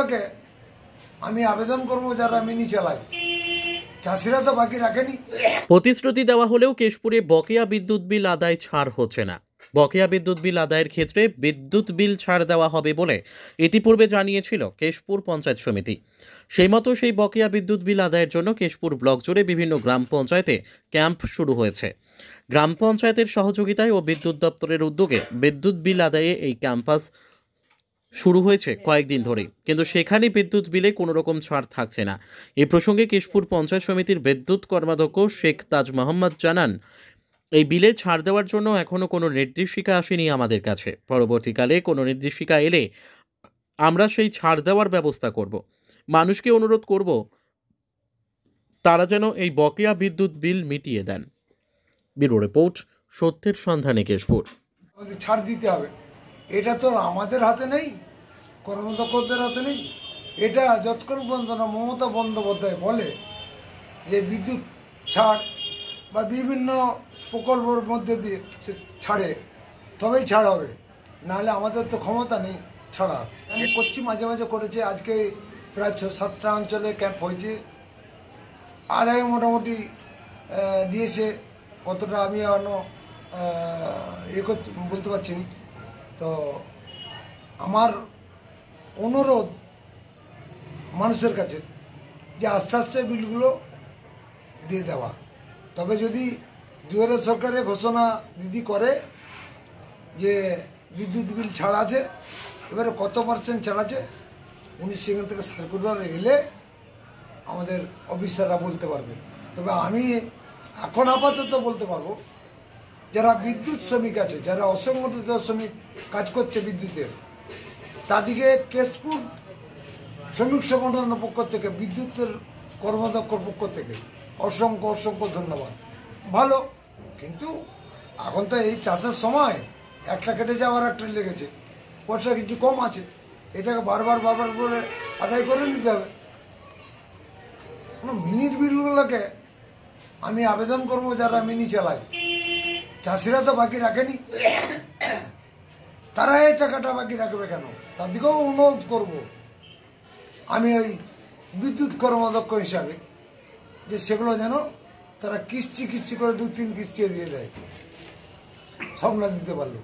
বিলগুলোকে আমি আবেদন করবো যারা মিনি চালায়, চাষিরা তো বাকি রাখেনি। প্রতিশ্রুতি দেওয়া হলেও কেশপুরে বকেয়া বিদ্যুৎ বিল আদায় ছাড় হচ্ছে না। বকেয়া বিদ্যুৎ বিল আদায়ের ক্ষেত্রে বিদ্যুৎ বিল ছাড় দেওয়া হবে বলে ইতিপূর্বে জানিয়েছিল কেশপুর পঞ্চায়েত সমিতি। সেই মতো সেই বকেয়া বিদ্যুৎ বিল আদায়ের জন্য কেশপুর ব্লক জুড়ে বিভিন্ন গ্রাম পঞ্চায়েতে ক্যাম্প শুরু হয়েছে। গ্রাম পঞ্চায়েতের সহযোগিতায় ও বিদ্যুৎ দপ্তরের উদ্যোগে বিদ্যুৎ বিল আদায়ে এই ক্যাম্পাস শুরু হয়েছে কয়েকদিন ধরেই, কিন্তু সেখানে বিদ্যুৎ বিলে কোনো রকম ছাড় থাকছে না। এই প্রসঙ্গে কেশপুর পঞ্চায়েত সমিতির বিদ্যুৎ কর্মাধ্যক্ষ শেখ তাজ মোহাম্মদ জানান, এই বিলে ছাড় দেওয়ার জন্য এখনো কোনো নির্দেশিকা আসেনি আমাদের কাছে। পরবর্তীকালে কোনো নির্দেশিকা এলে আমরা সেই ছাড় দেওয়ার ব্যবস্থা করব। মানুষকে অনুরোধ করব তারা যেন এই বকেয়া বিদ্যুৎ বিল মিটিয়ে দেন। ব্যুরো রিপোর্ট, সত্যের সন্ধানে কেশপুর। আমাদের ছাড় দিতে হবে, এটা তো আমাদের হাতে নেই, কর্মদক্ষদের হাতে নেই। এটা যতক্ষণ পর্যন্ত না মমতা বন্দ্যোপাধ্যায় বলে যে বিদ্যুৎ ছাড় বা বিভিন্ন প্রকল্পের মধ্যে দিয়ে সে ছাড়ে, তবেই ছাড় হবে, নাহলে আমাদের তো ক্ষমতা নেই ছাড়ার। আমি করছি, মাঝে মাঝে করেছে, আজকে প্রায় 6-7টা অঞ্চলে ক্যাম্প হয়েছে, আদায় মোটামুটি দিয়েছে। কতটা আমি এখনো বলতে পারছি না। তো আমার অনুরোধ মানুষের কাছে যে আস্তে আস্তে বিলগুলো দিয়ে দেওয়া। তবে যদি দুয়ারে সরকারের ঘোষণা দিদি করে যে বিদ্যুৎ বিল ছাড় আছে, এবারে কত পার্সেন্ট ছাড় আছে উনি সেখান থেকে সার্কুলার এলে আমাদের অফিসাররা বলতে পারবেন। তবে আমি এখন আপাতত বলতে পারবো, যারা বিদ্যুৎ শ্রমিক আছে, যারা অসংগঠিত শ্রমিক কাজ করছে বিদ্যুতের, তাদেরকে কেশপুর শ্রমিক সংগঠনের পক্ষ থেকে, বিদ্যুতের কর্মদক্ষর পক্ষ থেকে অসংখ্য অসংখ্য ধন্যবাদ। ভালো, কিন্তু এখন তো এই চাষের সময় একটা কেটেছে, আবার একটা লেগেছে, পয়সা কিছু কম আছে, এটাকে বারবার করে আদায় করে নিতে হবে। মিনির বিলগুলোকে আমি আবেদন করবো যারা মিনি চালায়, চাষিরা তো বাকি রাখেনি, তারা এই টাকাটা বাকি রাখবে কেন? তাদেরকেও অনুরোধ করব আমি ওই বিদ্যুৎ কর্মদক্ষ হিসাবে, যে সেগুলো যেন তারা কিস্তি করে 2-3 কিস্তি দিয়ে দেয়, সব না দিতে পারলে।